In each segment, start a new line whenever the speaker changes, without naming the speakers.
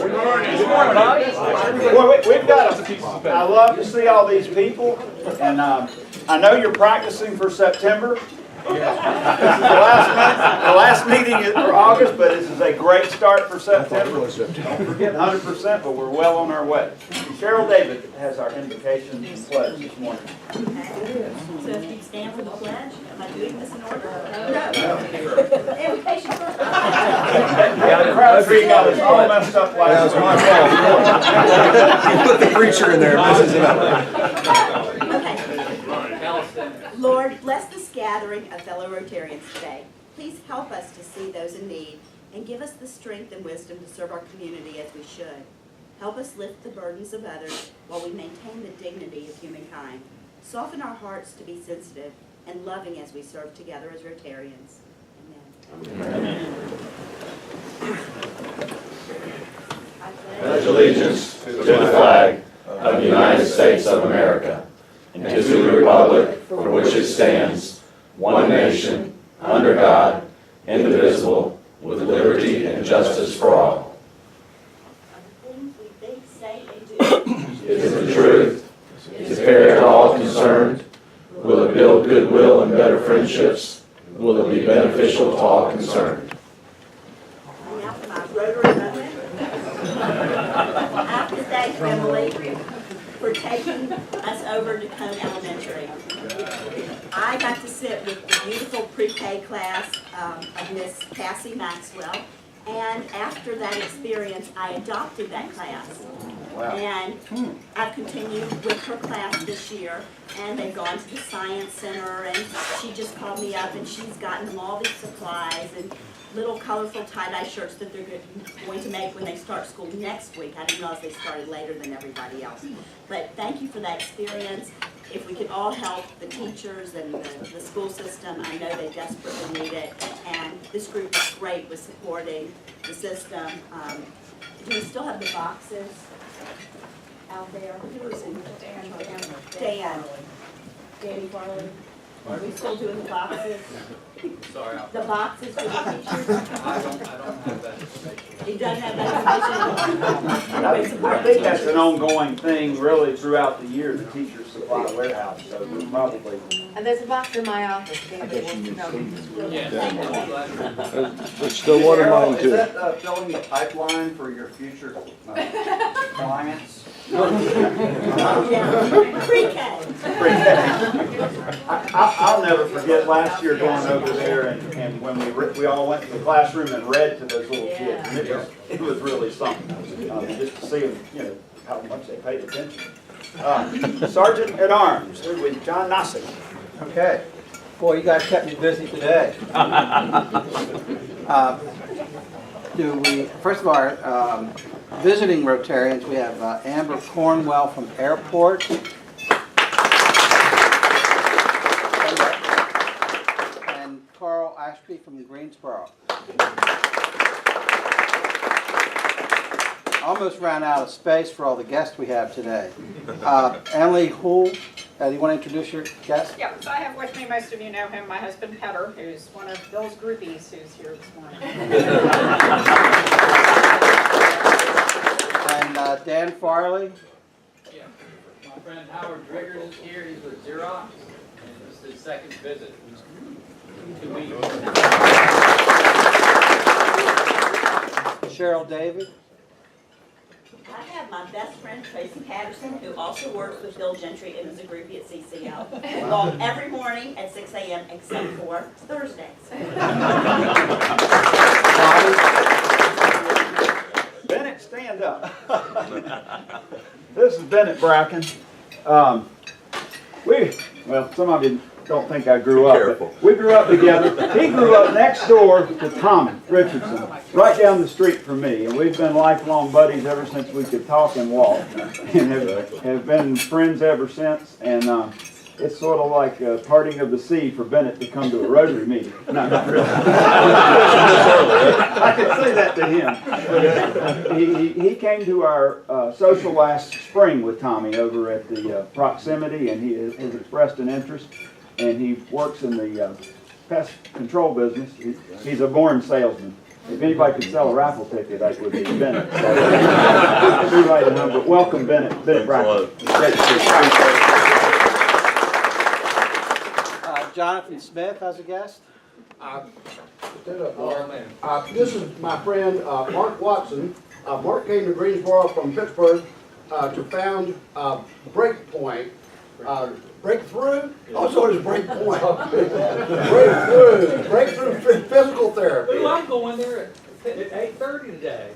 Good morning, Bob. We've got I love to see all these people, and I know you're practicing for September. This is the last meeting for August, but this is a great start for September. Don't forget 100%, but we're well on our way. Cheryl David has our invocation and pledge this morning.
So if you stand for the pledge, am I doing this in order? No. Invocation first.
Yeah, the crowd tree got us all messed up last week.
That was my fault. You put the preacher in there, messes it up.
Okay. Lord, bless this gathering of fellow Rotarians today. Please help us to see those in need and give us the strength and wisdom to serve our community as we should. Help us lift the burdens of others while we maintain the dignity of humankind. Soften our hearts to be sensitive and loving as we serve together as Rotarians. Amen. I
Pledge allegiance to the flag of the United States of America and to the republic for which it stands, one nation, under God, indivisible, with liberty and justice for all.
the things we think, say, and do.
Is it the truth? Is it fair to all concerned? Will it build goodwill and better friendships? Will it be beneficial to all concerned?
And now for my Rotary moment. I have to thank Emily for taking us over to Cone Elementary. I got to sit with the beautiful pre-K class of Miss Cassie Maxwell, and after that experience, I adopted that class.
Wow.
And I've continued with her class this year, and they've gone to the Science Center, and she just called me up, and she's gotten them all these supplies and little colorful tie-dye shirts that they're going to make when they start school next week. I didn't realize they started later than everybody else. But thank you for that experience. If we could all help the teachers and the school system, I know they desperately need it. And this group is great with supporting the system. Do we still have the boxes out there? Who is it? Dan. Danny Farley. Are we still doing the boxes?
Sorry,
The boxes for the teachers?
I don't have that information.
He doesn't have that information?
I think that's an ongoing thing really throughout the year, the teachers supply warehouse, so we probably.
And there's a box in my office.
It's still one of mine
Is
too.
that filling the pipeline for your future clients?
Yeah, pre-K.
I'll never forget last year going over there and when we all went to the classroom and read to those little kids. And it was really something, just to see them, you know, how much they paid attention. Sergeant at Arms, with John Nossick.
Okay. Boy, you guys kept me busy today. First of all, visiting Rotarians, we have Amber Cornwell from Airport. And Carl Ashby from Greensboro. Almost ran out of space for all the guests we have today. Emily Houle, do you want to introduce your guest?
Yeah, so I have with me, most of you know him, my husband Petter, who's one of Bill's groupies who's here this morning.
And Dan Farley.
Yeah, my friend Howard Driggers is here. He's with Xerox, and this is his second visit. 2 weeks.
Cheryl David.
I have my best friend Tracy Patterson, who also works with Bill Gentry and is a groupie at CCO. Along every morning at 6 a.m. except for Thursdays.
Bennett, stand up. This is Bennett Bracken. Well, some of you don't think I grew up, but we grew up together. He grew up next door to Tommy Richardson, right down the street from me, and we've been lifelong buddies ever since we could talk and walk, and have been friends ever since. And it's sort of like a parting of the sea for Bennett to come to a Rotary meeting. No, not really. I can say that to him. He came to our social last spring with Tommy over at the Proximity, and he has expressed an interest. And he works in the pest control business. He's a born salesman. If anybody could sell a raffle ticket, that would be Bennett. So, be right at home, but welcome Bennett Brackett.
Jonathan Smith has a guest.
This is my friend Mark Watson. Mark came to Greensboro from Pittsburgh to found Breakpoint. Breakthrough? Also, it is Breakpoint. Breakthrough physical therapy.
Ooh, I'm going there at 8:30 today.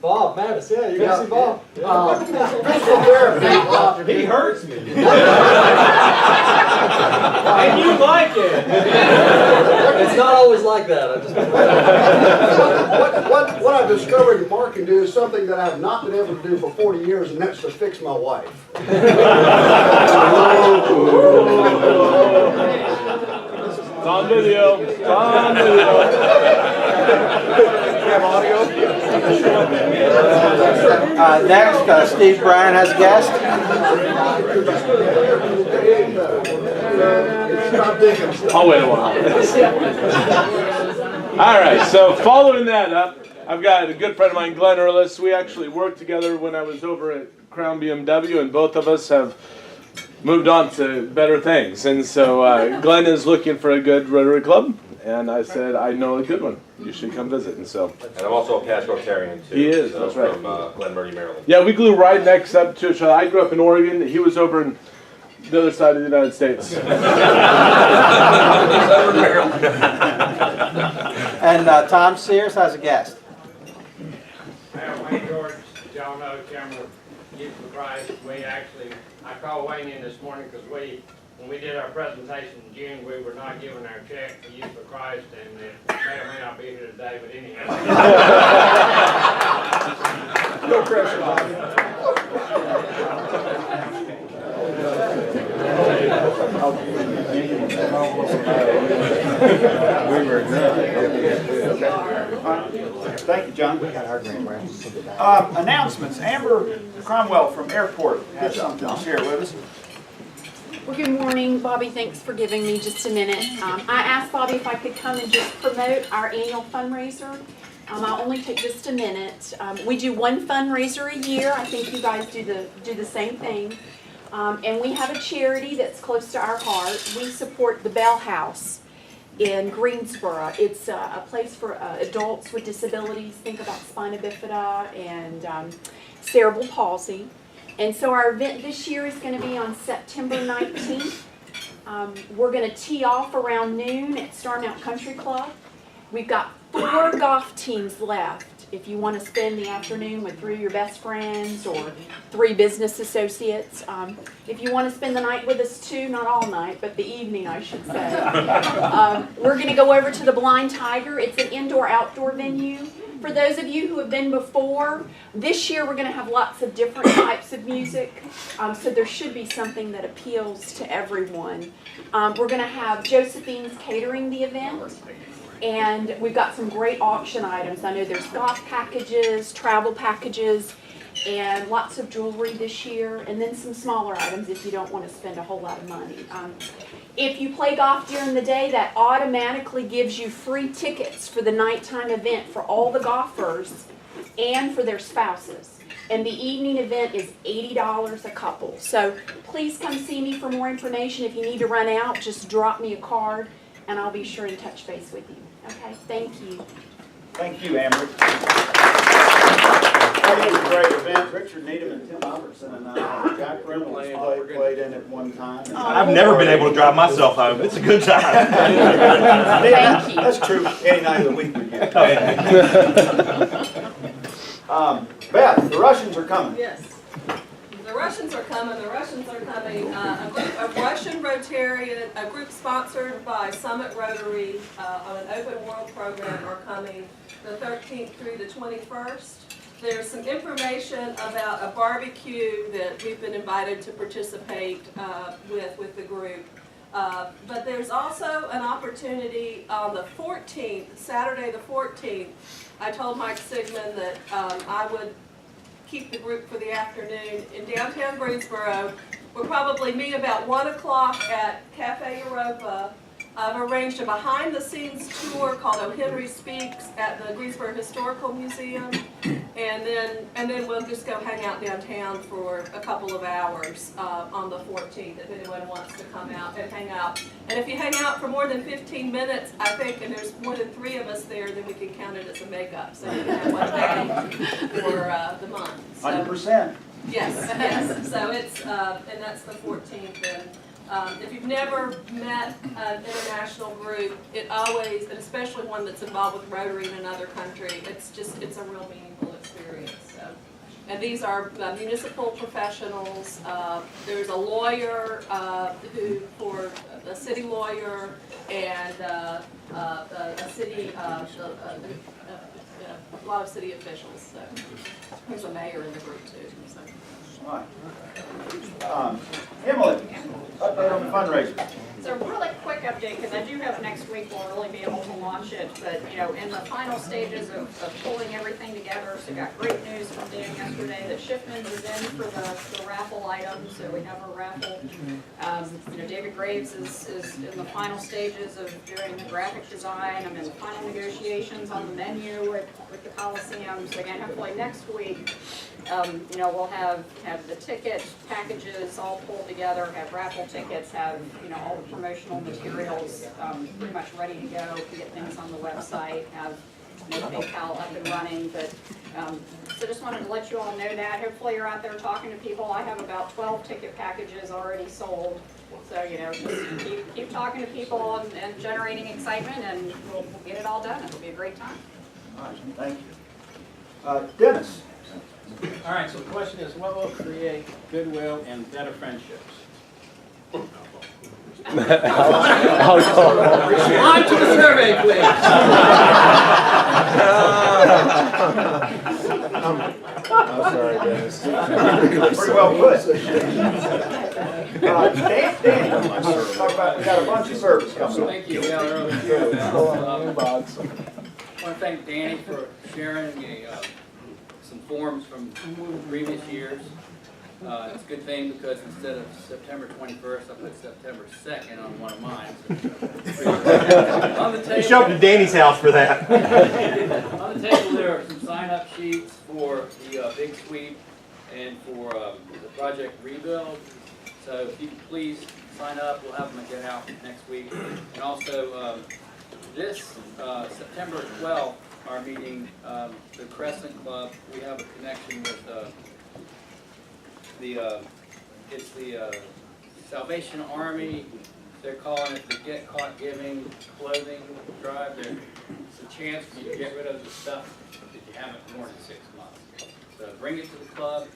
Bob Mattis, yeah, you got to see Bob.
Physical therapy.
He hurts me. And you like it.
It's not always like that.
What I've discovered Mark can do is something that I have not been able to do for 40 years, and that's to fix my wife.
It's on video. It's on video.
Have audio?
Next, Steve Bryan has a guest.
I'll wait a while. All right, so following that up, I've got a good friend of mine, Glenn Earlis. We actually worked together when I was over at Crown BMW, and both of us have moved on to better things. And so Glenn is looking for a good Rotary Club, and I said, I know a good one. You should come visit. And so.
And I'm also a past Rotarian too.
He is,
so
that's right.
From Glen Burnie, Maryland.
Yeah, we grew right next up to each other. I grew up in Oregon. He was over in the other side of the United States.
And Tom Sears has a guest.
Wayne George, y'all know Chairman of Youth for Christ. I called Wayne in this morning because when we did our presentation in June, we were not given our check for Youth for Christ, and it may or may not be here today, but anyhow.
No pressure, Bob.
Thank you, John. Announcements. Amber Cromwell from Airport has something to share with us.
Well, good morning, Bobby. Thanks for giving me just a minute. I asked Bobby if I could come and just promote our annual fundraiser. I'll only take just a minute. We do one fundraiser a year. I think you guys do the same thing. And we have a charity that's close to our heart. We support the Bell House in Greensboro. It's a place for adults with disabilities. Think about spina bifida and cerebral palsy. And so our event this year is going to be on September 19th. We're going to tee off around noon at Star Mount Country Club. We've got 4 golf teams left. If you want to spend the afternoon with 3 of your best friends or 3 business associates. If you want to spend the night with us too, not all night, but the evening I should say. We're going to go over to the Blind Tiger. It's an indoor-outdoor venue. For those of you who have been before, this year we're going to have lots of different types of music. So there should be something that appeals to everyone. We're going to have Josephine's catering the event. And we've got some great auction items. I know there's golf packages, travel packages, and lots of jewelry this year, and then some smaller items if you don't want to spend a whole lot of money. If you play golf during the day, that automatically gives you free tickets for the nighttime event for all the golfers and for their spouses. And the evening event is $80 a couple. So please come see me for more information. If you need to run out, just drop me a card, and I'll be sure to touch base with you. Okay, thank you.
Thank you, Amber. That is a great event. Richard Needham and Tim Robertson and Jack Reynolds played in it one time.
I've never been able to drive myself home. It's a good time.
Thank you.
That's true any night of the week we get. Beth, the Russians are coming.
Yes. The Russians are coming. The Russians are coming. A group of Russian Rotarian, a group sponsored by Summit Rotary on an open world program are coming the 13th through the 21st. There's some information about a barbecue that we've been invited to participate with the group. But there's also an opportunity on the 14th, Saturday the 14th. I told Mike Sigmund that I would keep the group for the afternoon in downtown Greensboro. We'll probably meet about 1 o'clock at Cafe Europa I've arranged a behind-the-scenes tour called O. Henry Speaks at the Greensboro Historical Museum, and then we'll just go hang out downtown for a couple of hours on the 14th if anyone wants to come out and hang out. And if you hang out for more than 15 minutes, I think, and there's more than 3 of us there, then we can count it as a makeup, so you can have one day for the month. So,
100%.
yes. So it's and that's the 14th. And if you've never met an international group, it always, and especially one that's involved with Rotary in another country, it's a real meaningful experience. So, and these are municipal professionals. There's a lawyer for a city lawyer, and a city, a lot of city officials. So there's a mayor in the group too. So.
All right. Emily, update on the fundraiser.
So really quick update, because I do have next week we'll really be able to launch it, but in the final stages of pulling everything together, so got great news from Dan yesterday that Shipman's is in for the raffle items, so we have a raffle. David Graves is in the final stages of doing the graphic design. I'm in the final negotiations on the menu with the Coliseum, so again, hopefully next week we'll have the ticket packages all pulled together, have raffle tickets, have all the promotional materials pretty much ready to go. Can get things on the website, have PayPal up and running. But so just wanted to let you all know that. Hopefully you're out there talking to people. I have about 12 ticket packages already sold. So just keep talking to people and generating excitement, and we'll get it all done. It'll be a great time.
All right, thank you. Dennis.
All right, so the question is, what will create goodwill and better friendships? On to the survey, please.
I'm sorry, Dennis.
Pretty well put. Dan, talk about, we got a bunch of service coming up.
Thank you. Yeah, early too. I want to thank Danny for sharing some forms from previous years. It's a good thing because instead of September 21st, I put September 2nd on one of mine. On the table,
You show up to Danny's house for that.
on the table there are some sign-up sheets for the Big Sweep and for the Project Rebuild. So if you could please sign up, we'll have them get out next week. And also this September 12th, our meeting, the Crescent Club, we have a connection with it's the Salvation Army. They're calling it the Get Caught Giving Clothing Drive. It's a chance for you to get rid of the stuff that you haven't worn in 6 months. So bring it to the club.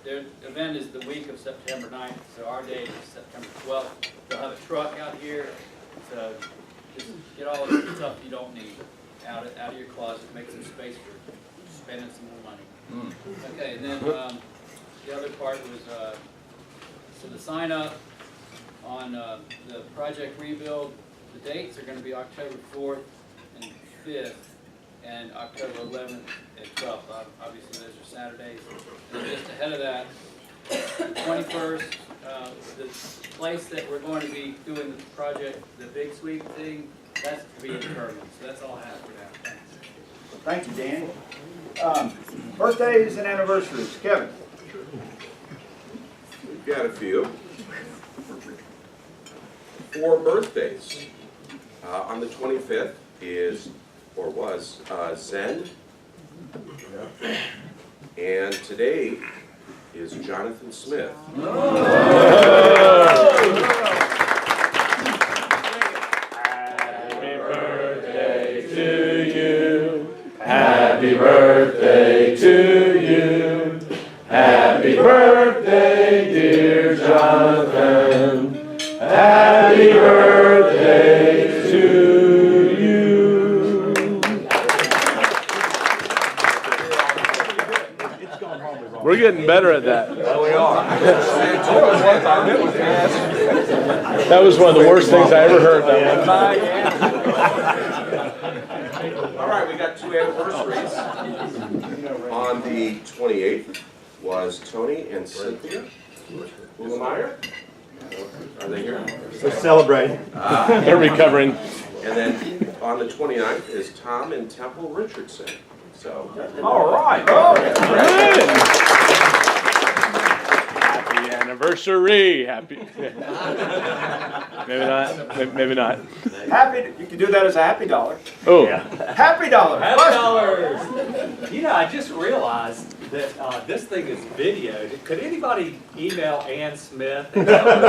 Their event is the week of September 9th, so our date is September 12th. They'll have a truck out here, so just get all the stuff you don't need out of your closet, make some space for spending some more money. Okay, and then the other part was so the sign up on the Project Rebuild. The dates are going to be October 4th and 5th, and October 11th and 12th. Obviously, those are Saturdays. And then just ahead of that, the 21st, the place that we're going to be doing the project, the Big Sweep thing, that's to be determined. So that's all I have for now. Thanks.
Thank you, Dan. Birthdays and anniversaries. Kevin.
We've got a few. 4 birthdays. On the 25th is, or was, Zen. And today is Jonathan Smith.
Happy birthday to you. Happy birthday, dear Jonathan. Happy birthday to you.
We're getting better at that.
We are.
That was one of the worst things I ever heard.
All right, we got 2 anniversaries. On the 28th was Tony and Cynthia Ulemeyer. Are they here?
They're celebrating.
They're recovering.
And then on the 29th is Tom and Temple Richardson. So.
All right.
Happy anniversary. Happy. Maybe not. Maybe not.
Happy, you can do that as a happy dollar.
Oh.
Happy dollar.
$5. You know, I just realized that this thing is videoed. Could anybody email Ann Smith? Everybody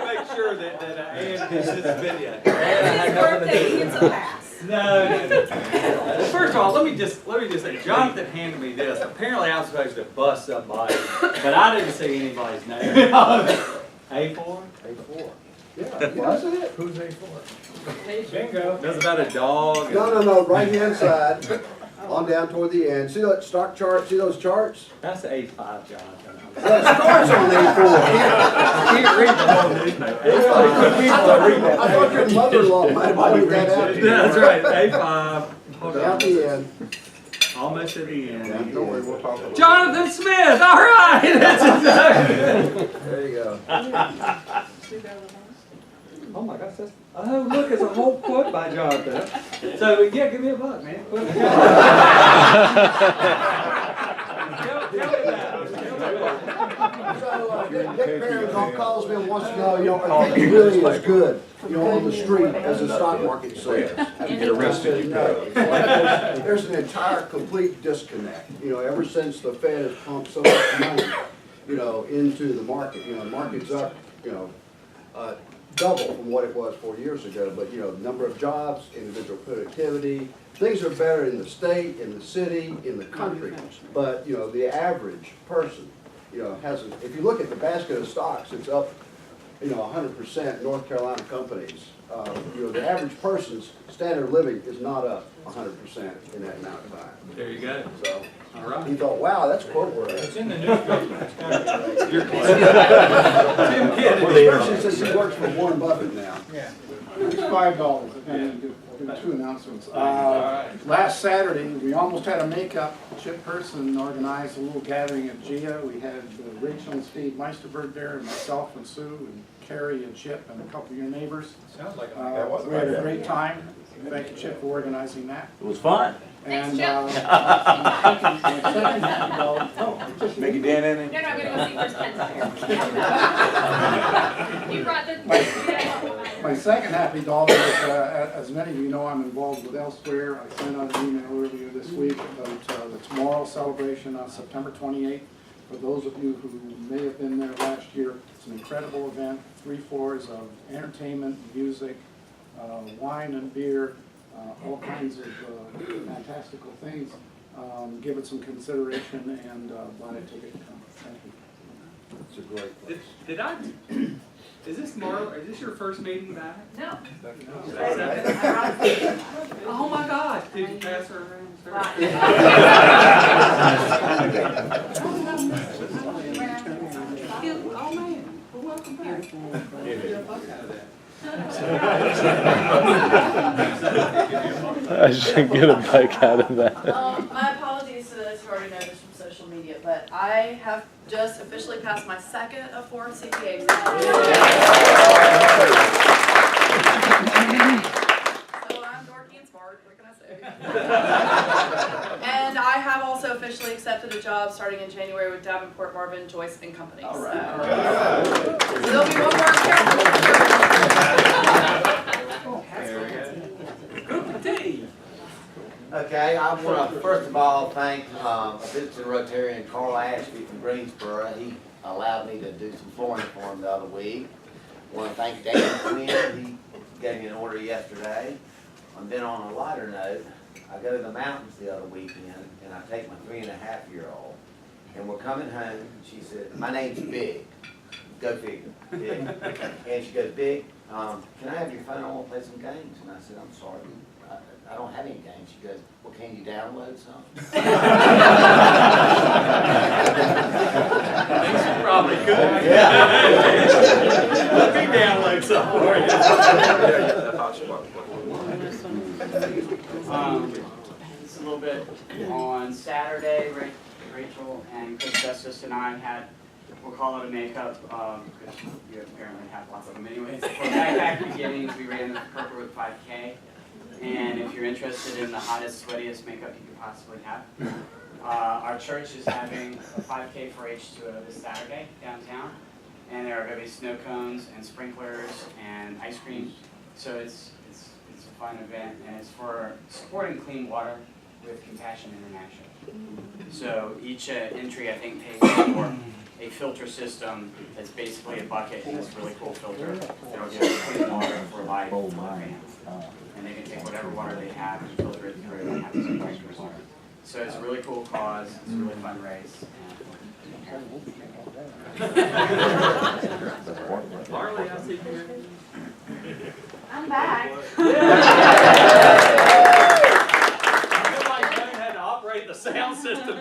make sure that Ann gets this video.
His birthday, he gets a pass.
No. First of all, let me just say, Jonathan handed me this. Apparently, I'm supposed to bust somebody, but I didn't see anybody's name. A4?
A4. Yeah, wasn't it?
Who's A4? Bingo. That's about a dog.
No, right hand side, on down toward the end. See that stock chart, see those charts?
That's A5, Jonathan.
That starts on A4.
Can't read the whole newspaper.
I thought your mother-in-law might have pointed that out to you.
That's right, A5.
Down the end.
Almost at the end.
Don't worry, we'll talk about it.
Jonathan Smith, all right. That's exactly.
There you go.
Oh my gosh, that's, oh look, it's a whole quote by Jonathan. So yeah, give me a buck, man. Tell me about it.
So, Dick Barron calls me and wants to know, I think it really is good, on the street as the stock market says.
Get arrested, you pay.
There's an entire complete disconnect, ever since the Fed has pumped so much money, into the market. The market's up, double from what it was 4 years ago, but number of jobs, individual productivity, things are better in the state, in the city, in the country, but the average person, hasn't. If you look at the basket of stocks, it's up, 100% North Carolina companies. The average person's standard of living is not up 100% in that amount of time.
There you go.
So
all right.
he thought, wow, that's quote worthy.
It's in the newspaper. You're
kidding. Especially since he works for Warren Buffett now.
Yeah. It's $5, and do two announcements. Last Saturday, we almost had a makeup. Chip Person organized a little gathering at GIA. We had Rachel and Steve Meisterberg there, and myself and Sue and Carrie and Chip and a couple of your neighbors.
Sounds like
we had a great time. Thank you, Chip, for organizing that.
It was fun.
And
Make it Dan in
No, I'm gonna go see first You brought the.
my second happy dollar is, as many of you know, I'm involved with Elsewhere. I sent out an email earlier this week about the Tomorrow celebration on September 28th. For those of you who may have been there last year, it's an incredible event. 3 floors of entertainment, music, wine and beer, all kinds of fantastical things. Give it some consideration and buy a ticket to come. Thank you.
It's a great place.
Did I? Is this is your first meeting back?
No.
Oh my God! Did you pass her around? Oh man! Well, welcome back.
I should get a bike out of that.
My apologies to those who already know this from social media, but I have just officially passed my second of 4 CPA exams. So I'm dorky and smart, what can I say? And I have also officially accepted a job starting in January with Davenport, Marvin, Joyce and Company. All right. So there'll be one more
Okay, I want to first of all thank visiting Rotarian Carl Ashby from Greensboro. He allowed me to do some flooring for him the other week. I want to thank Dan Quinn. He gave me an order yesterday. And then on a lighter note, I go to the mountains the other weekend and I take my 3.5-year-old and we're coming home and she said, my name's Big. Go figure. Big. And she goes, Big, can I have your phone? I want to play some games. And I said, I'm sorry. I don't have any games. She goes, well, can you download some?
She probably could.
Yeah.
Let me download some for
Just a little bit on Saturday, right
Rachel and Chris Justice and I we'll call it a makeup, because you apparently have lots of them anyways. For backpack beginnings, we ran the Kirkwood 5K. And if you're interested in the hottest, sweatiest makeup you could possibly have, our church is having a 5K for H2O this Saturday downtown. And there are going to be snow cones and sprinklers and ice cream. So it's a fun event, and it's for supporting clean water with Compassion International. So each entry, I think, pays for a filter system that's basically a bucket and this really cool filter that'll give clean water for life for fans. And they can take whatever water they have and filter it through and have some drinking water. So it's a really cool cause, it's a really fun race.
Marley, I see you.
I'm back.
The sound system.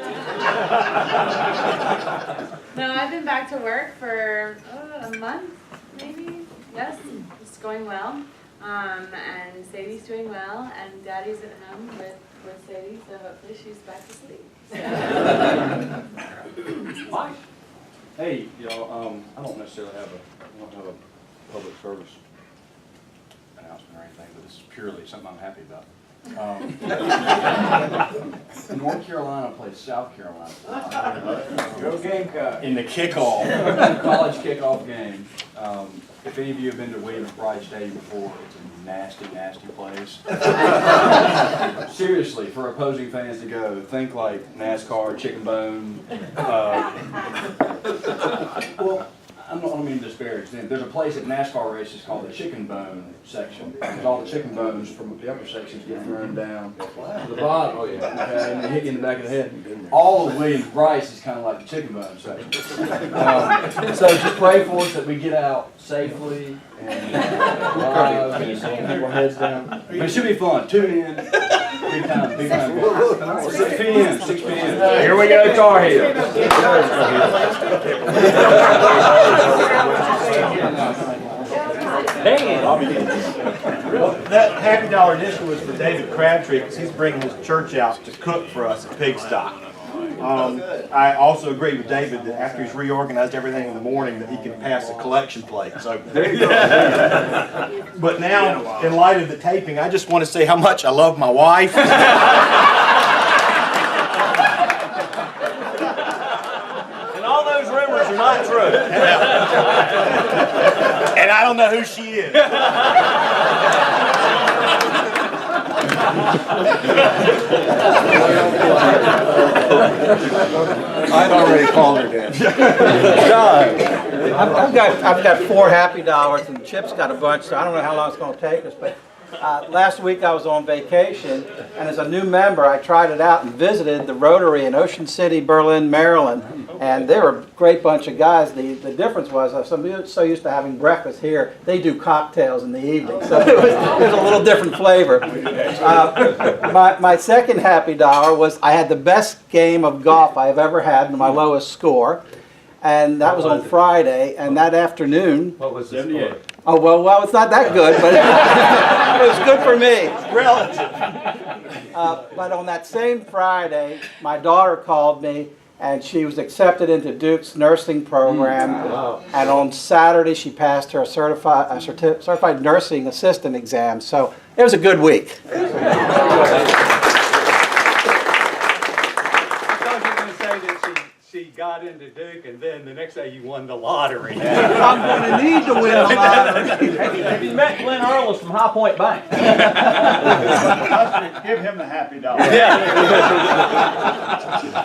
No, I've been back to work for a month, maybe. Yes, it's going well. And Sadie's doing well, and Daddy's at home with Sadie, so hopefully she's back to sleep.
Mike. Hey, y'all. I don't necessarily have a public service announcement or anything, but this is purely something I'm happy about. North Carolina plays South Carolina.
Go Gamecock.
In the kickoff, college kickoff game. If any of you have been to Williams Bride Stadium before, it's a nasty, nasty place. Seriously, for opposing fans to go, think like NASCAR, chicken bone. Well, I don't mean to disparage them. There's a place at NASCAR races called the chicken bone section. Because all the chicken bones from the upper sections get thrown down to the bottom. Okay, and they hit you in the back of the head. All of Williams Bryce is kind of like the chicken bone section. So just pray for us that we get out safely and live and keep our heads down. But it should be fun. Tune in. Big time, big time. 6 p.m. 6 p.m.
Here we go, Tar Heel.
That Happy Dollar Disco was for David Crabtree because he's bringing his church out to cook for us at Pigsty. I also agree with David that after he's reorganized everything in the morning that he can pass a collection plate. So there you go. But now, in light of the taping, I just want to say how much I love my wife. And all those rumors are not true. And I don't know who she is.
I've already called her dad. John, I've got 4 Happy Dollars, and Chip's got a bunch, so I don't know how long it's going to take us, but last week I was on vacation, and as a new member I tried it out and visited the Rotary in Ocean City, Berlin, Maryland, and they were a great bunch of guys. The difference was I'm so used to having breakfast here, they do cocktails in the evening, so it was a little different flavor. My second Happy Dollar was I had the best game of golf I've ever had and my lowest score, and that was on Friday, and that afternoon.
What was the score?
Oh, well, it's not that good, but it was good for me. Relative. But on that same Friday, my daughter called me, and she was accepted into Duke's nursing program. And on Saturday, she passed her certified nursing assistant exam. So it was a good week.
She got into Duke, and then the next day you won the lottery.
I'm going to need to win the lottery.
Have you met Glenn Earls from High Point Bank?
Give him the Happy Dollar.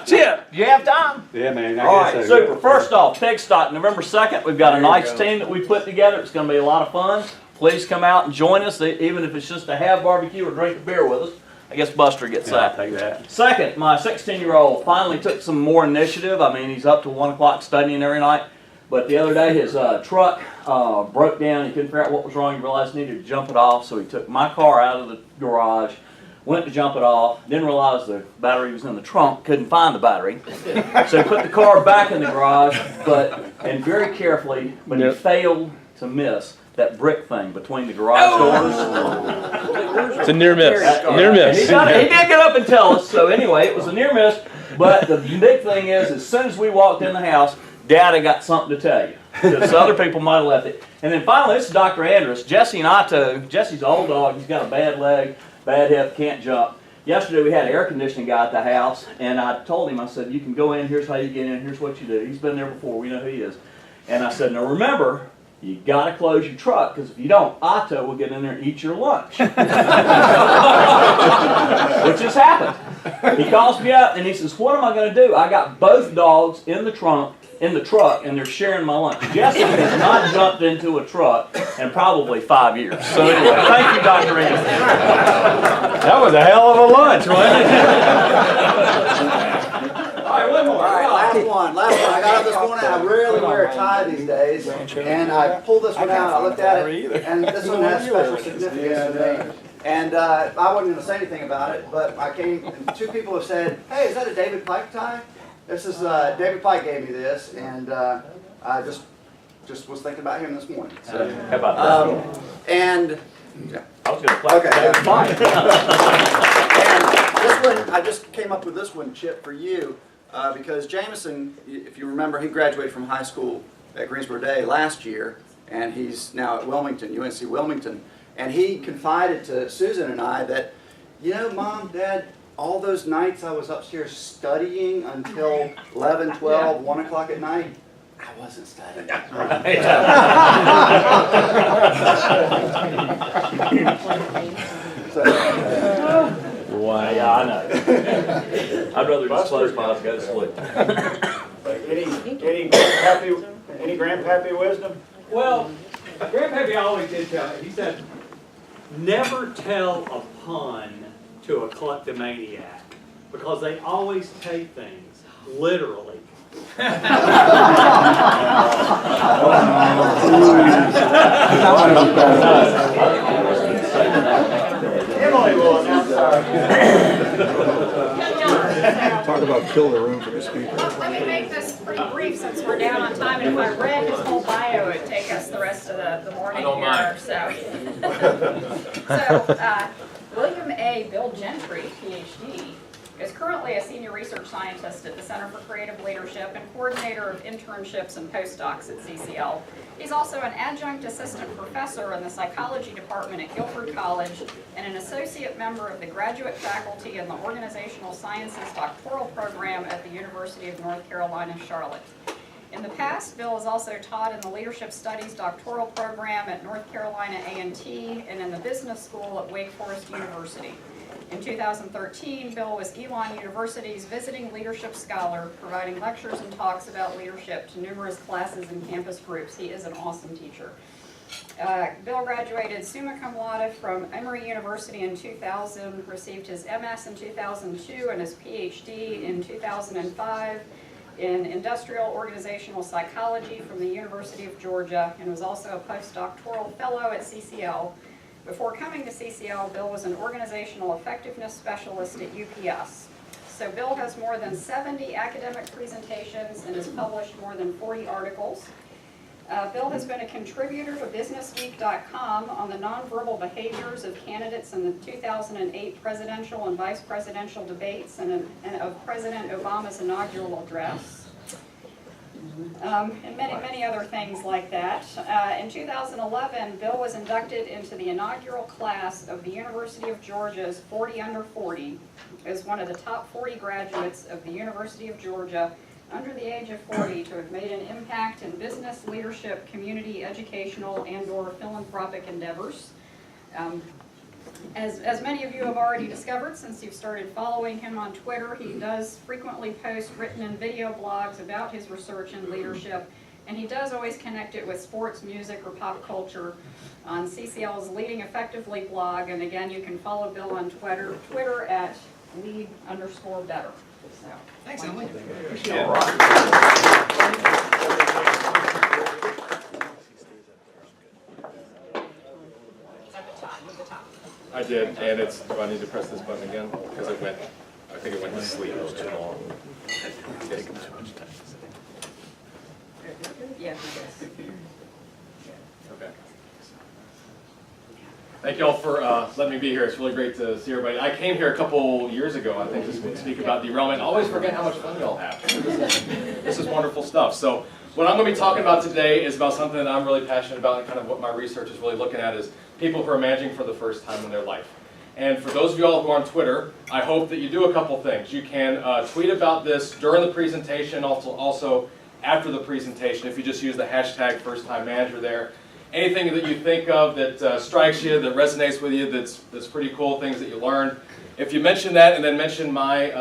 Chip, do you have time?
Yeah, man.
All right, super. First off, Pigsty, November 2nd, we've got a nice team that we put together. It's going to be a lot of fun. Please come out and join us, even if it's just to have barbecue or drink a beer with us. I guess Buster gets that.
I'll take that.
Second, my 16-year-old finally took some more initiative. I mean, he's up to 1 o'clock studying every night. But the other day, his truck broke down. He couldn't figure out what was wrong. He realized he needed to jump it off. So he took my car out of the garage, went to jump it off, didn't realize the battery was in the trunk, couldn't find the battery. So he put the car back in the garage, and very carefully, but he failed to miss that brick thing between the garage doors.
It's a near miss. Near miss.
He did get up and tell us. So anyway, it was a near miss.
But the big thing is, as soon as we walked in the house, Dad, I got something to tell you. Because other people might have left it. And then finally, this is Dr. Andrus. Jesse and Otto, Jesse's an old dog. He's got a bad leg, bad hip, can't jump. Yesterday we had an air conditioning guy at the house, and I told him, I said, you can go in, here's how you get in, here's what you do. He's been there before, we know who he is. And I said, now remember, you got to close your truck, because if you don't, Otto will get in there and eat your lunch. Which has happened. He calls me up and he says, what am I going to do? I got both dogs in the truck, and they're sharing my lunch. Jesse has not jumped into a truck in probably 5 years. So anyway, thank you, Dr. Andrus.
That was a hell of a lunch, wasn't it?
All right, one more. All right, last one. I got up this morning. I rarely wear a tie these days, and I pulled this one out. I looked at it, and this one has special significance to me. And I wasn't going to say anything about it, but I came, and 2 people have said, "Hey, is that a David Pike tie?" This is David Pike gave me this, and I just was thinking about him this morning. So,
how about that?
And yeah.
I was going to play David Pike.
And this one, I just came up with this one, Chip, for you, because Jameson, if you remember, he graduated from high school at Greensboro Day last year, and he's now at Wilmington, UNC Wilmington, and he confided to Susan and I that, you know, Mom, Dad, all those nights I was upstairs studying until 11, 12, 1 o'clock at night, I wasn't studying.
Wow. Yeah, I know. I'd rather just close my eyes and go to sleep.
Any grandpappy wisdom?
Well, Grandpappy always did tell me, he said, never tell a pun to a kleptomaniac, because they always take things literally.
Emily will announce our...
Talk about kill the room for the speaker.
Let me make this pretty brief since we're down on time, and if I read his whole bio, it'd take us the rest of the morning here. So William A. Bill Gentry, PhD, is currently a senior research scientist at the Center for Creative Leadership and coordinator of internships and postdocs at CCL. He's also an adjunct assistant professor in the psychology department at Guilford College and an associate member of the graduate faculty in the organizational sciences doctoral program at the University of North Carolina, Charlotte. In the past, Bill has also taught in the Leadership Studies doctoral program at North Carolina A&T and in the business school at Wake Forest University. In 2013, Bill was Elon University's visiting leadership scholar, providing lectures and talks about leadership to numerous classes and campus groups. He is an awesome teacher. Bill graduated summa cum laude from Emory University in 2000, received his MS in 2002 and his PhD in 2005 in industrial organizational psychology from the University of Georgia, and was also a postdoctoral fellow at CCL. Before coming to CCL, Bill was an organizational effectiveness specialist at UPS. So Bill has more than 70 academic presentations and has published more than 40 articles. Bill has been a contributor to BusinessWeek.com on the nonverbal behaviors of candidates in the 2008 presidential and vice presidential debates and of President Obama's inaugural address. And many other things like that. In 2011, Bill was inducted into the inaugural class of the University of Georgia's 40 Under 40 as one of the top 40 graduates of the University of Georgia under the age of 40 to have made an impact in business, leadership, community, educational, and/or philanthropic endeavors. As many of you have already discovered since you've started following him on Twitter, he does frequently post written and video blogs about his research and leadership, and he does always connect it with sports, music, or pop culture on CCL's Leading Effectively blog, and again, you can follow Bill on Twitter at lead_better. So, thanks, Emily.
All right.
I did, and it's, do I need to press this button again? Because it went, I think it went to sleep, it was too long. Taking too much time.
Yeah.
Okay. Thank you all for letting me be here. It's really great to see everybody. I came here a couple years ago, I think, to speak about derailment. I always forget how much fun you all have. This is wonderful stuff. So what I'm going to be talking about today is about something that I'm really passionate about, and kind of what my research is really looking at is people who are managing for the first time in their life. And for those of you all who are on Twitter, I hope that you do a couple things. You can tweet about this during the presentation, also after the presentation, if you just use the hashtag #FirstTimeManager there. Anything that you think of that strikes you, that resonates with you, that's pretty cool, things that you learned. If you mention that and then mention my,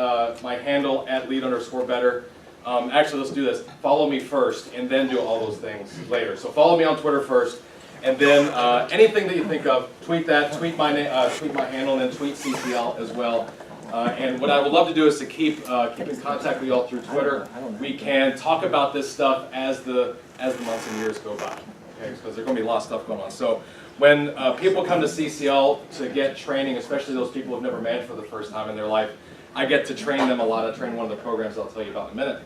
my handle @lead_better, actually let's do this. Follow me first and then do all those things later. So follow me on Twitter first, and then anything that you think of, tweet that, tweet my handle, and then tweet CCL as well. And what I would love to do is to keep in contact with you all through Twitter. We can talk about this stuff as the months and years go by. Because there's going to be a lot of stuff going on. So when people come to CCL to get training, especially those people who've never managed for the first time in their life, I get to train them a lot. I train one of the programs I'll tell you about in a minute.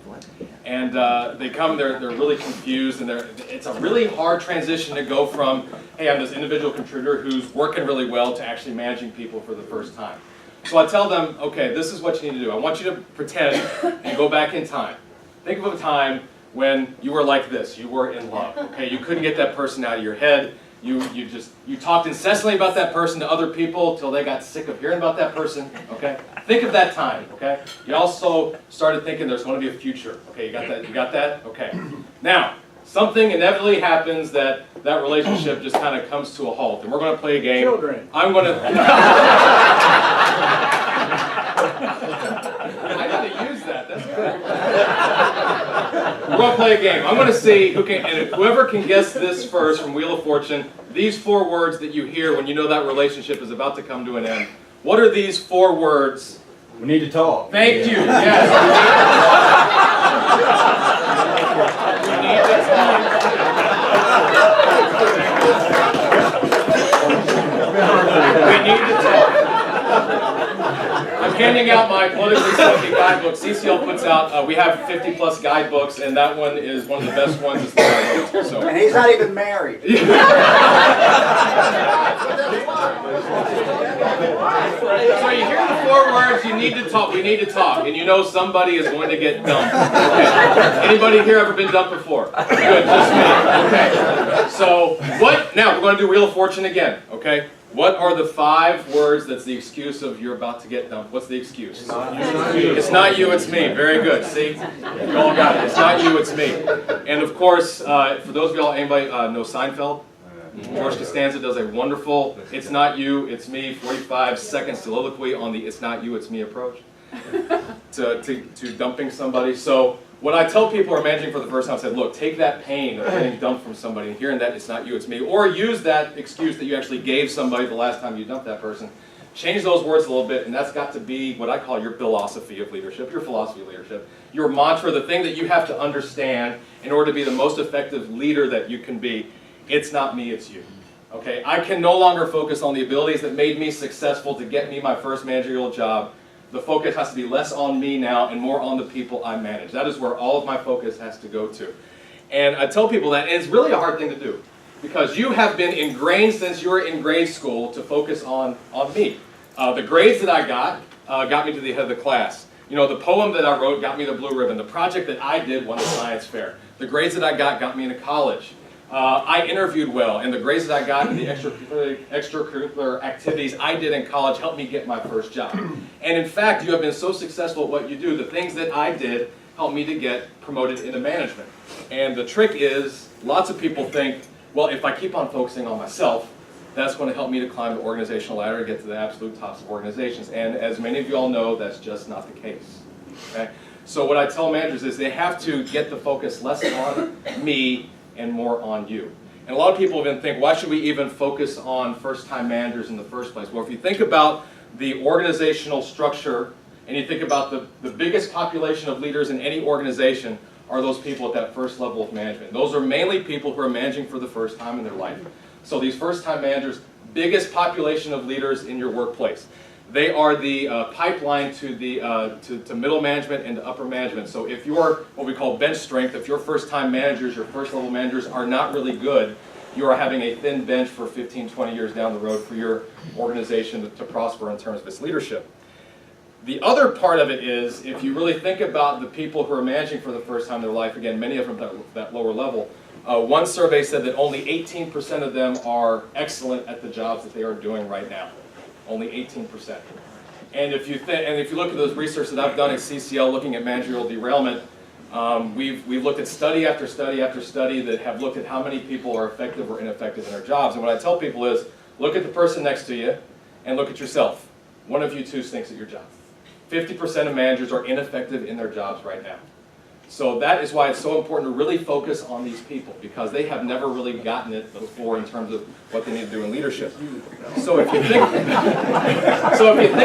And they come, they're really confused, and it's a really hard transition to go from, hey, I'm this individual contributor who's working really well, to actually managing people for the first time. So I tell them, okay, this is what you need to do. I want you to pretend and go back in time. Think of a time when you were like this, you were in love, okay? You couldn't get that person out of your head. You talked incessantly about that person to other people till they got sick of hearing about that person, okay? Think of that time, okay? You also started thinking there's going to be a future, okay? You got that? You got that? Okay. Now, something inevitably happens that relationship just kind of comes to a halt, and we're going to play a game.
Children.
I'm going to... I need to use that. That's good. We're going to play a game. I'm going to see whoever can guess this first from Wheel of Fortune, these 4 words that you hear when you know that relationship is about to come to an end. What are these 4 words?
We need to talk.
Thank you. Yes. We need to talk. I'm handing out my politically smoking guidebook. CCL puts out, we have 50+ guidebooks, and that one is one of the best ones. It's the guidebook, so.
And he's not even married.
So you hear the 4 words, you need to talk, we need to talk, and you know somebody is going to get dumped. Okay. Anybody here ever been dumped before? Good, just me. Okay. So now we're going to do Wheel of Fortune again, okay? What are the 5 words that's the excuse of you're about to get dumped? What's the excuse? It's not you, it's me. Very good. See? You all got it. It's not you, it's me. And of course, for those of y'all, anybody know Seinfeld? George Costanza does a wonderful, it's not you, it's me, 45-second soliloquy on the it's not you, it's me approach to dumping somebody. So when I tell people who are managing for the first time, I said, look, take that pain of getting dumped from somebody and hearing that it's not you, it's me, or use that excuse that you actually gave somebody the last time you dumped that person. Change those words a little bit, and that's got to be what I call your philosophy of leadership, your philosophy of leadership, your mantra, the thing that you have to understand in order to be the most effective leader that you can be. It's not me, it's you. Okay, I can no longer focus on the abilities that made me successful to get me my first managerial job. The focus has to be less on me now and more on the people I manage. That is where all of my focus has to go to. And I tell people that, and it's really a hard thing to do, because you have been ingrained since you were in grade school to focus on me. The grades that I got me to the head of the class. You know, the poem that I wrote got me the blue ribbon. The project that I did won the science fair. The grades that I got me into college. I interviewed well, and the grades that I got in the extracurricular activities I did in college helped me get my first job. And in fact, you have been so successful at what you do, the things that I did helped me to get promoted into management. And the trick is, lots of people think, well, if I keep on focusing on myself, that's going to help me to climb the organizational ladder and get to the absolute tops of organizations. And as many of you all know, that's just not the case. Okay? So what I tell managers is they have to get the focus less on me and more on you. And a lot of people even think, why should we even focus on first-time managers in the first place? Well, if you think about the organizational structure, and you think about the biggest population of leaders in any organization are those people at that first level of management. Those are mainly people who are managing for the first time in their life. So these first-time managers, biggest population of leaders in your workplace. They are the pipeline to the to middle management and to upper management. So if your, what we call bench strength, if your first-time managers, your first-level managers are not really good, you are having a thin bench for 15, 20 years down the road for your organization to prosper in terms of its leadership. The other part of it is, if you really think about the people who are managing for the first time in their life, again, many of them at that lower level, one survey said that only 18% of them are excellent at the jobs that they are doing right now. Only 18%. And if you look at those research that I've done at CCL looking at managerial derailment, we've looked at study after study after study that have looked at how many people are effective or ineffective in their jobs. And what I tell people is, look at the person next to you and look at yourself. One of you two stinks at your job. 50% of managers are ineffective in their jobs right now. So that is why it's so important to really focus on these people, because they have never really gotten it before in terms of what they need to do in leadership. So if you think,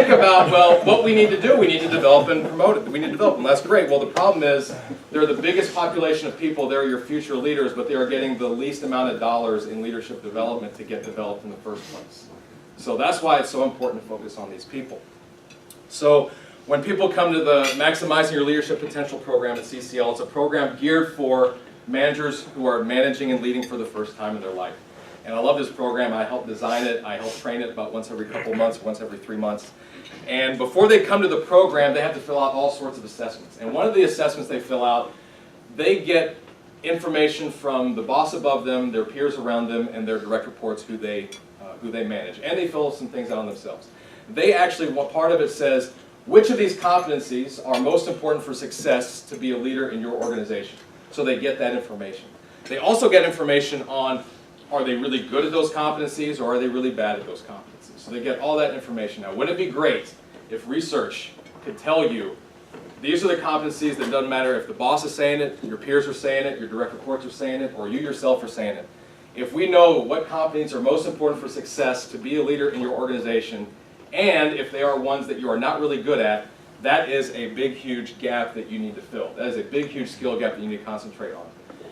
about, well, what we need to do, we need to develop and promote it. We need to develop them. That's great. Well, the problem is they're the biggest population of people. They're your future leaders, but they are getting the least amount of dollars in leadership development to get developed in the first place. So that's why it's so important to focus on these people. So when people come to the Maximizing Your Leadership Potential program at CCL, it's a program geared for managers who are managing and leading for the first time in their life. And I love this program. I help design it. I help train it about once every couple months, once every 3 months. And before they come to the program, they have to fill out all sorts of assessments. And one of the assessments they fill out, they get information from the boss above them, their peers around them, and their direct reports who they manage. And they fill some things out on themselves. They actually, part of it says, which of these competencies are most important for success to be a leader in your organization? So they get that information. They also get information on, are they really good at those competencies or are they really bad at those competencies? So they get all that information. Now, wouldn't it be great if research could tell you, these are the competencies that doesn't matter if the boss is saying it, your peers are saying it, your direct reports are saying it, or you yourself are saying it. If we know what competencies are most important for success to be a leader in your organization, and if they are ones that you are not really good at, that is a big, huge gap that you need to fill. That is a big, huge skill gap that you need to concentrate on.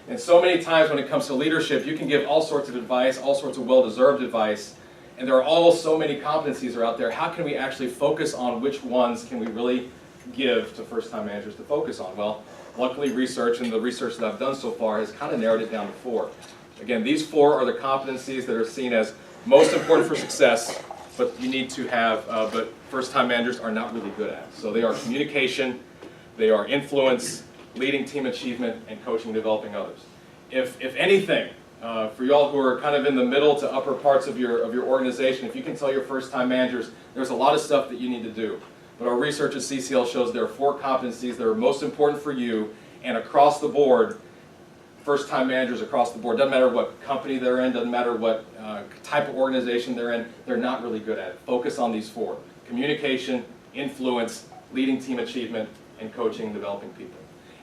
And so many times when it comes to leadership, you can give all sorts of advice, all sorts of well-deserved advice, and there are all so many competencies are out there. How can we actually focus on which ones can we really give to first-time managers to focus on? Well, luckily research, and the research that I've done so far has kind of narrowed it down to 4. Again, these 4 are the competencies that are seen as most important for success, but you need to have, but first-time managers are not really good at. So they are communication, they are influence, leading team achievement, and coaching and developing others. If anything, for y'all who are kind of in the middle to upper parts of your organization, if you can tell your first-time managers, there's a lot of stuff that you need to do. But our research at CCL shows there are 4 competencies that are most important for you, and across the board, first-time managers across the board, doesn't matter what company they're in, doesn't matter what type of organization they're in, they're not really good at it. Focus on these 4. Communication, influence, leading team achievement, and coaching and developing people.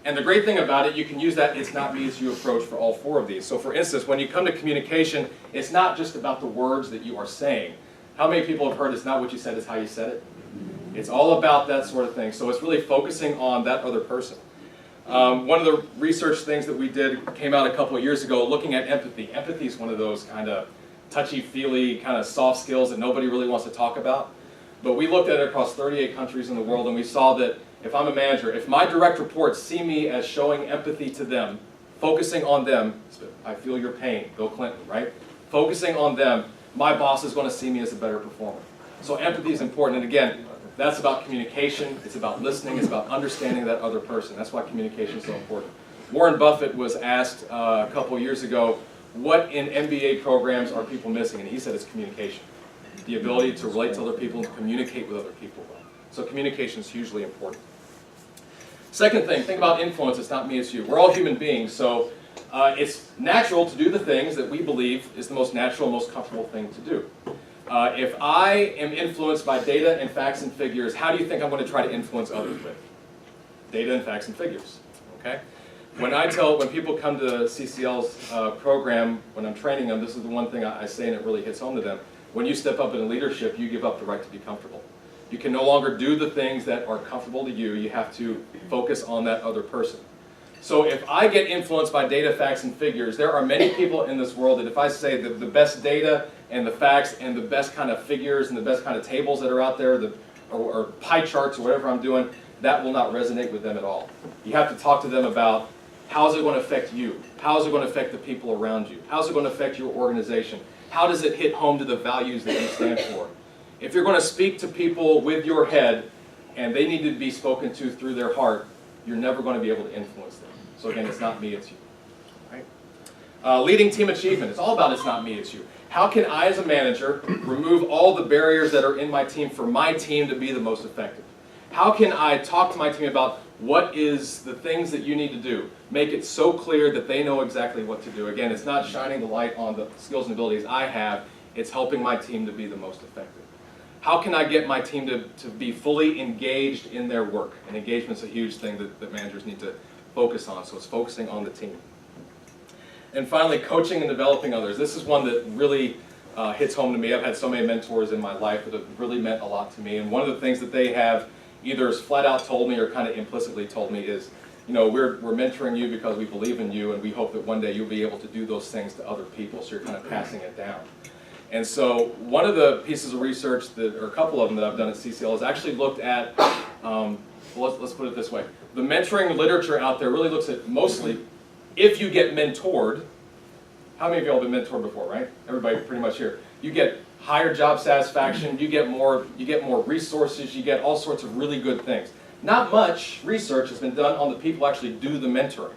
And the great thing about it, you can use that it's not me as you approach for all 4 of these. So for instance, when you come to communication, it's not just about the words that you are saying. How many people have heard it's not what you said, it's how you said it? It's all about that sort of thing. So it's really focusing on that other person. One of the research things that we did came out a couple of years ago looking at empathy. Empathy is one of those kind of touchy-feely, kind of soft skills that nobody really wants to talk about. But we looked at it across 38 countries in the world, and we saw that if I'm a manager, if my direct reports see me as showing empathy to them, focusing on them, I feel your pain, Bill Clinton, right? Focusing on them, my boss is going to see me as a better performer. So empathy is important, and again, that's about communication, it's about listening, it's about understanding that other person. That's why communication is so important. Warren Buffett was asked a couple years ago, what in MBA programs are people missing? And he said it's communication. The ability to relate to other people and communicate with other people. So communication is hugely important. Second thing, think about influence. It's not me, it's you. We're all human beings, so it's natural to do the things that we believe is the most natural, most comfortable thing to do. If I am influenced by data and facts and figures, how do you think I'm going to try to influence others with? Data and facts and figures, okay? When people come to CCL's program, when I'm training them, this is the one thing I say and it really hits home to them. When you step up in leadership, you give up the right to be comfortable. You can no longer do the things that are comfortable to you. You have to focus on that other person. So if I get influenced by data, facts, and figures, there are many people in this world that if I say that the best data and the facts and the best kind of figures and the best kind of tables that are out there, or pie charts or whatever I'm doing, that will not resonate with them at all. You have to talk to them about How is it going to affect you? How is it going to affect the people around you? How is it going to affect your organization? How does it hit home to the values that you stand for? If you're going to speak to people with your head and they need to be spoken to through their heart, you're never going to be able to influence them. So again, it's not me, it's you. Right? Leading team achievement. It's all about it's not me, it's you. How can I as a manager remove all the barriers that are in my team for my team to be the most effective? How can I talk to my team about what is the things that you need to do? Make it so clear that they know exactly what to do. Again, it's not shining the light on the skills and abilities I have, it's helping my team to be the most effective. How can I get my team to be fully engaged in their work? And engagement's a huge thing that managers need to focus on, so it's focusing on the team. And finally, coaching and developing others. This is one that really hits home to me. I've had so many mentors in my life that have really meant a lot to me. And one of the things that they have either flat out told me or kind of implicitly told me is, you know, we're mentoring you because we believe in you and we hope that one day you'll be able to do those things to other people, so you're kind of passing it down. And so one of the pieces of research, or a couple of them that I've done at CCL, is actually looked at, let's put it this way, the mentoring literature out there really looks at mostly, if you get mentored, how many of you all have been mentored before, right? Everybody pretty much here. You get higher job satisfaction, you get more resources, you get all sorts of really good things. Not much research has been done on the people who actually do the mentoring.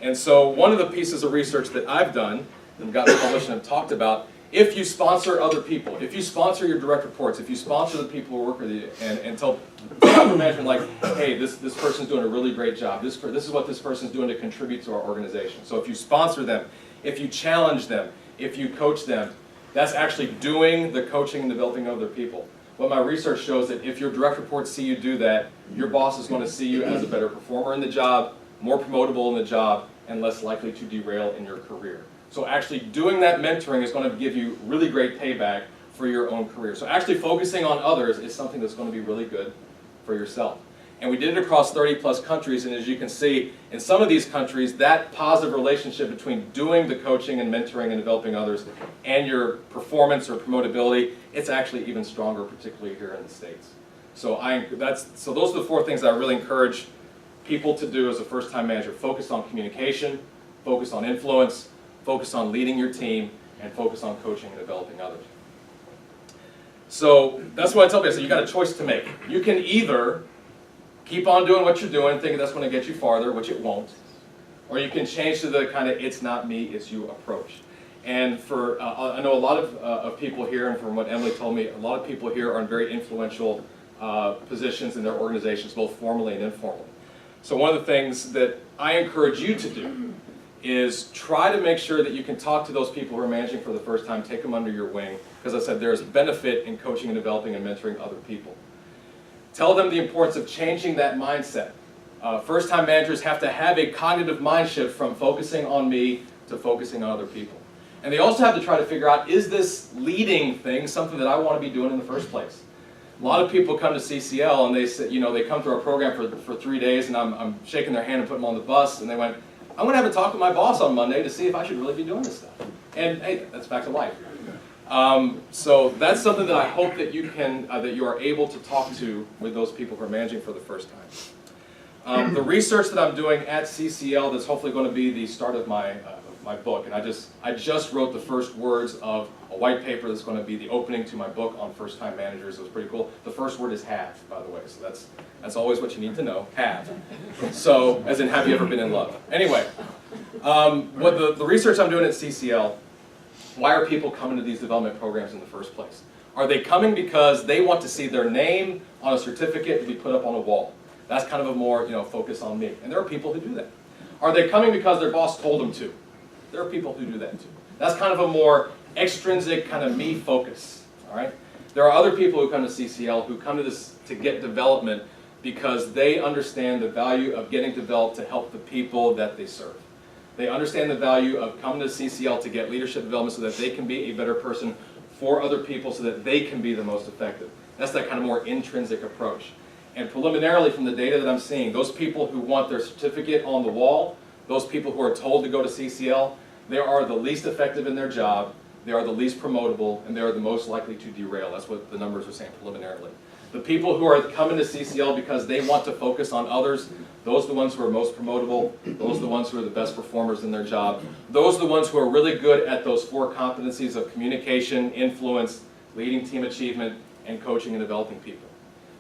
And so one of the pieces of research that I've done and gotten published and talked about, if you sponsor other people, if you sponsor your direct reports, if you sponsor the people who work with you and tell upper management like, hey, this person's doing a really great job, this is what this person's doing to contribute to our organization. So if you sponsor them, if you challenge them, if you coach them, that's actually doing the coaching and developing other people. What my research shows that if your direct reports see you do that, your boss is going to see you as a better performer in the job, more promotable in the job, and less likely to derail in your career. So actually doing that mentoring is going to give you really great payback for your own career. So actually focusing on others is something that's going to be really good for yourself. And we did it across 30+ countries, and as you can see, in some of these countries, that positive relationship between doing the coaching and mentoring and developing others and your performance or promotability, it's actually even stronger, particularly here in the States. So those are the 4 things I really encourage people to do as a first-time manager. Focus on communication, focus on influence, focus on leading your team, and focus on coaching and developing others. So that's what I tell people. So you got a choice to make. You can either keep on doing what you're doing, thinking that's going to get you farther, which it won't, or you can change to the kind of it's not me, it's you approach. And for I know a lot of people here, and from what Emily told me, a lot of people here are in very influential positions in their organizations, both formally and informally. So one of the things that I encourage you to do is try to make sure that you can talk to those people who are managing for the first time, take them under your wing, because I said there's benefit in coaching and developing and mentoring other people. Tell them the importance of changing that mindset. First-time managers have to have a cognitive mind shift from focusing on me to focusing on other people. And they also have to try to figure out, is this leading thing something that I want to be doing in the first place? A lot of people come to CCL and they say, you know, they come through our program for 3 days, and I'm shaking their hand and putting them on the bus, and they went, I'm going to have a talk with my boss on Monday to see if I should really be doing this stuff. And hey, that's back to life. So that's something that I hope that you can, that you are able to talk to with those people who are managing for the first time. The research that I'm doing at CCL, that's hopefully going to be the start of my book, and I just wrote the first words of a white paper that's going to be the opening to my book on first-time managers. It was pretty cool. The first word is have, by the way, so that's always what you need to know, have. So, as in, have you ever been in love? Anyway, what the research I'm doing at CCL, why are people coming to these development programs in the first place? Are they coming because they want to see their name on a certificate to be put up on a wall? That's kind of a more, focus on me. And there are people who do that. Are they coming because their boss told them to? There are people who do that too. That's kind of a more extrinsic kind of me focus, all right? There are other people who come to CCL who come to this to get development because they understand the value of getting developed to help the people that they serve. They understand the value of coming to CCL to get leadership development so that they can be a better person for other people so that they can be the most effective. That's that kind of more intrinsic approach. And preliminarily from the data that I'm seeing, those people who want their certificate on the wall, those people who are told to go to CCL, they are the least effective in their job, they are the least promotable, and they are the most likely to derail. That's what the numbers are saying preliminarily. The people who are coming to CCL because they want to focus on others, those are the ones who are most promotable. Those are the ones who are the best performers in their job. Those are the ones who are really good at those 4 competencies of communication, influence, leading team achievement, and coaching and developing people.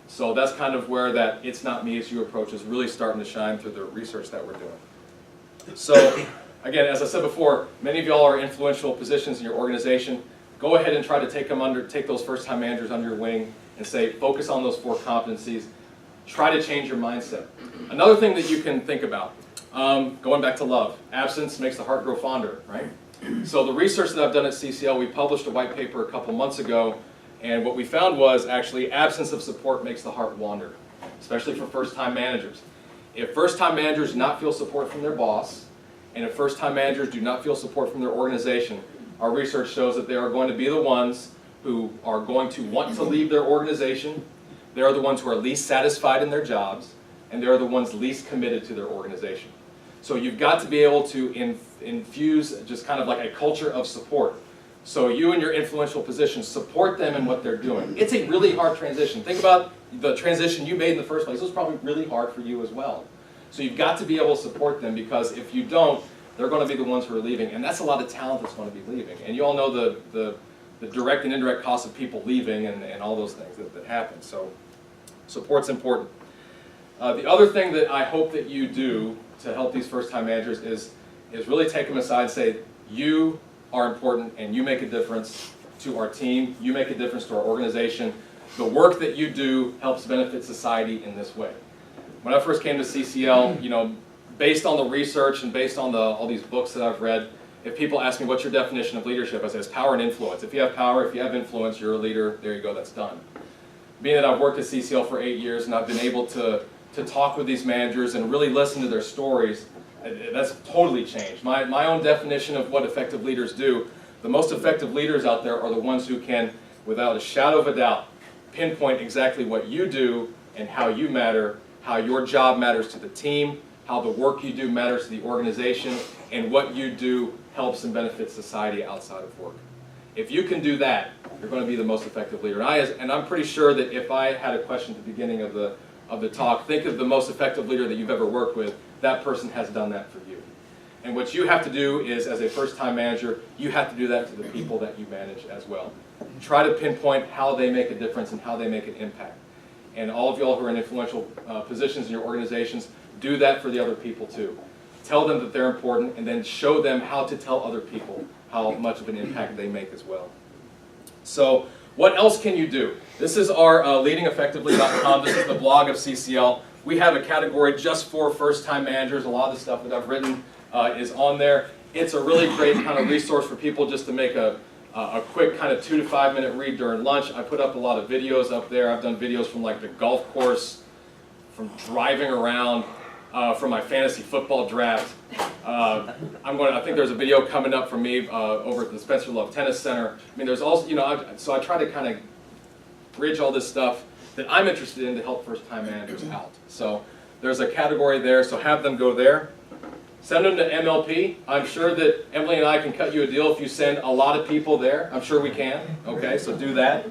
So that's kind of where that "it's not me, it's you" approach is really starting to shine through the research that we're doing. So again, as I said before, many of y'all are influential positions in your organization. Go ahead and try to take those first-time managers under your wing and say, focus on those 4 competencies. Try to change your mindset. Another thing that you can think about, going back to love, absence makes the heart grow fonder, right? So the research that I've done at CCL, we published a white paper a couple months ago, and what we found was actually absence of support makes the heart wander, especially for first-time managers. If first-time managers do not feel support from their boss, and if first-time managers do not feel support from their organization, our research shows that they are going to be the ones who are going to want to leave their organization. They are the ones who are least satisfied in their jobs, and they are the ones least committed to their organization. So you've got to be able to infuse just kind of like a culture of support. So you in your influential positions, support them in what they're doing. It's a really hard transition. Think about the transition you made in the first place. It was probably really hard for you as well. So you've got to be able to support them, because if you don't, they're going to be the ones who are leaving. And that's a lot of talent that's going to be leaving. And you all know the direct and indirect costs of people leaving and all those things that happen. So support's important. The other thing that I hope that you do to help these first-time managers is really take them aside and say, you are important and you make a difference to our team. You make a difference to our organization. The work that you do helps benefit society in this way. When I first came to CCL, you know, based on the research and based on all these books that I've read, if people ask me, what's your definition of leadership? I say, it's power and influence. If you have power, if you have influence, you're a leader. There you go, that's done. Being that I've worked at CCL for 8 years and I've been able to talk with these managers and really listen to their stories, that's totally changed. My own definition of what effective leaders do, the most effective leaders out there are the ones who can, without a shadow of a doubt, pinpoint exactly what you do and how you matter, how your job matters to the team, how the work you do matters to the organization, and what you do helps and benefits society outside of work. If you can do that, you're going to be the most effective leader. And I'm pretty sure that if I had a question at the beginning of the talk, think of the most effective leader that you've ever worked with. That person has done that for you. And what you have to do is, as a first-time manager, you have to do that to the people that you manage as well. Try to pinpoint how they make a difference and how they make an impact. And all of y'all who are in influential positions in your organizations, do that for the other people too. Tell them that they're important, and then show them how to tell other people how much of an impact they make as well. So what else can you do? This is our leadingeffectively.com. This is the blog of CCL. We have a category just for first-time managers. A lot of the stuff that I've written is on there. It's a really great kind of resource for people just to make a quick kind of 2 to 5 minute read during lunch. I put up a lot of videos up there. I've done videos from like the golf course, from driving around, from my fantasy football draft. I think there's a video coming up from me over at the Spencer Love Tennis Center. I mean, there's also, so I try to kind of bridge all this stuff that I'm interested in to help first-time managers out. So there's a category there, so have them go there. Send them to MLP. I'm sure that Emily and I can cut you a deal if you send a lot of people there. I'm sure we can. Okay, so do that.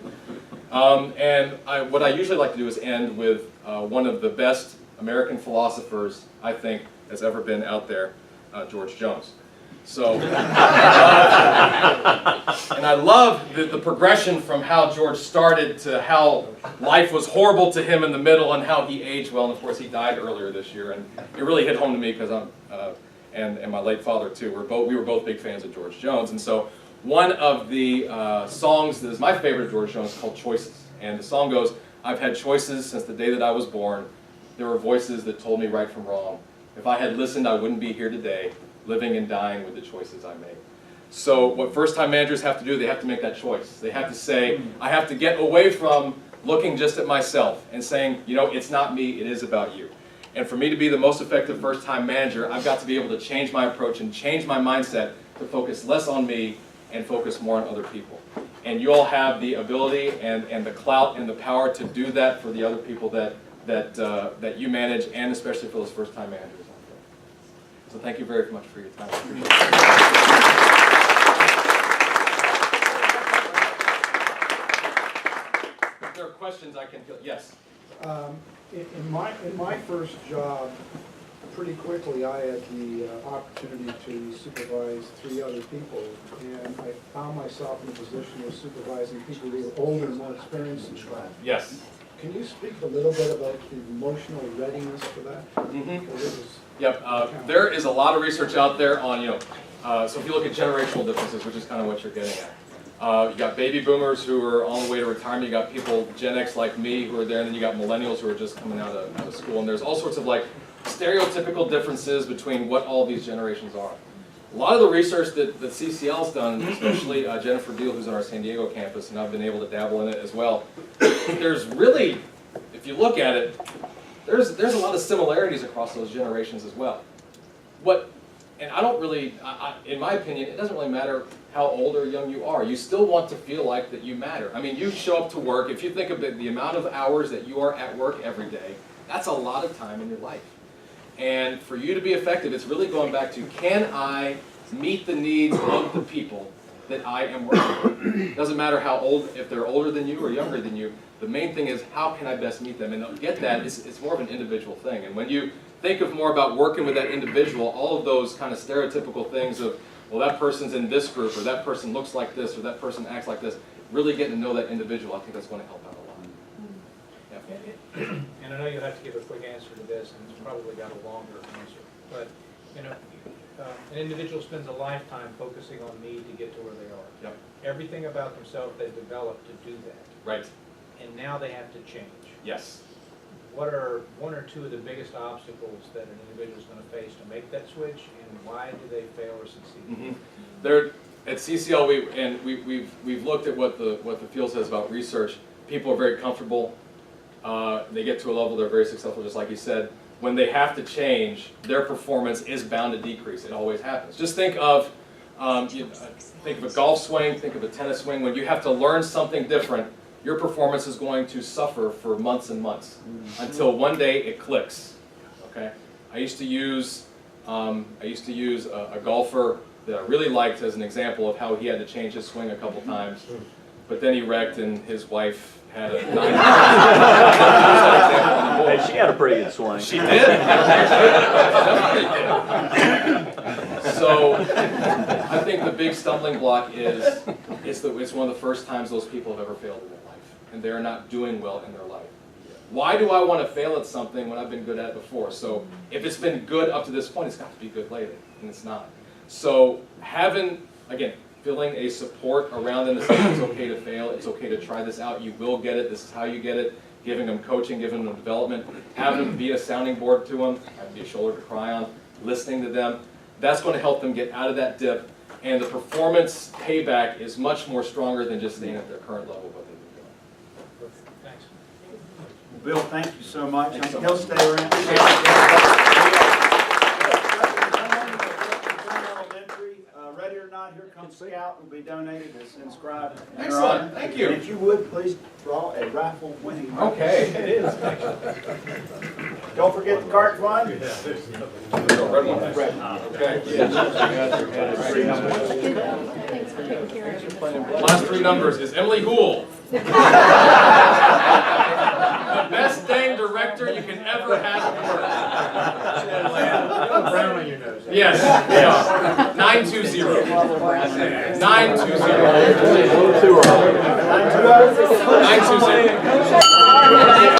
What I usually like to do is end with one of the best American philosophers, I think, has ever been out there, George Jones. So, and I love the progression from how George started to how life was horrible to him in the middle and how he aged well. And of course, he died earlier this year, and it really hit home to me because I'm, and my late father too. We were both big fans of George Jones, and so one of the songs that is my favorite of George Jones is called "Choices," and the song goes, "I've had choices since the day that I was born. There were voices that told me right from wrong. If I had listened, I wouldn't be here today, living and dying with the choices I made." So what first-time managers have to do, they have to make that choice. They have to say, I have to get away from looking just at myself and saying, it's not me, it is about you. And for me to be the most effective first-time manager, I've got to be able to change my approach and change my mindset to focus less on me and focus more on other people. And you all have the ability and the clout and the power to do that for the other people that you manage, and especially for those first-time managers. So thank you very much for your time. I appreciate it. If there are questions, I can Yes.
In my first job, pretty quickly I had the opportunity to supervise 3 other people, and I found myself in a position of supervising people who were older and more experienced in track.
Yes.
Can you speak a little bit about the emotional readiness for that?
Mm-hmm. Yep. There is a lot of research out there on, so if you look at generational differences, which is kind of what you're getting at. You got baby boomers who are on the way to retirement. You got people Gen X like me who are there, and then you got millennials who are just coming out of school. And there's all sorts of like stereotypical differences between what all these generations are. A lot of the research that CCL's done, especially Jennifer Deal, who's on our San Diego campus, and I've been able to dabble in it as well. There's really, if you look at it, there's a lot of similarities across those generations as well. And I don't really, in my opinion, it doesn't really matter how old or young you are. You still want to feel like that you matter. I mean, you show up to work. If you think of the amount of hours that you are at work every day, that's a lot of time in your life. And for you to be effective, it's really going back to, can I meet the needs of the people that I am working with? It doesn't matter how old, if they're older than you or younger than you. The main thing is, how can I best meet them? And to get that, it's more of an individual thing. And when you think of more about working with that individual, all of those kind of stereotypical things of, well, that person's in this group, or that person looks like this, or that person acts like this, really getting to know that individual, I think that's going to help out a lot. Yeah.
And I know you'll have to give a quick answer to this, and it's probably got a longer answer. But, an individual spends a lifetime focusing on need to get to where they are.
Yep.
Everything about themselves they've developed to do that.
Right.
And now they have to change.
Yes.
What are 1 or 2 of the biggest obstacles that an individual is going to face to make that switch, and why do they fail or succeed?
Mm-hmm. There, at CCL, we've looked at what the field says about research. People are very comfortable. They get to a level, they're very successful, just like you said. When they have to change, their performance is bound to decrease. It always happens. Just think of think of a golf swing, think of a tennis swing. When you have to learn something different, your performance is going to suffer for months and months until one day it clicks. Okay, I used to use a golfer that I really liked as an example of how he had to change his swing a couple times, but then he wrecked and his wife had a 9.
Hey, she had a pretty good swing.
She did. So I think the big stumbling block is it's one of the first times those people have ever failed in their life, and they're not doing well in their life. Why do I want to fail at something when I've been good at it before? So if it's been good up to this point, it's got to be good later, and it's not. So feeling a support around them to say it's okay to fail, it's okay to try this out, you will get it, this is how you get it, giving them coaching, giving them development, having them be a sounding board to them, having be a shoulder to cry on, listening to them, that's going to help them get out of that dip, and the performance payback is much more stronger than just staying at their current level of what they've been doing.
Thanks.
Bill, thank you so much.
Thanks so
He'll
much.
stay around. Ready or not, here comes Scout, will be donated as inscribed. in her honor.
Excellent, thank you.
And if you would, please draw a raffle winning.
Okay.
It is. Don't forget the cart fund.
Red one.
Red.
Okay.
Thanks for taking care of it.
Last 3 numbers is Emily Houle. The best dang director you can ever have at work.
Brown on your nose.
Yes, yeah. 920. 920. 920.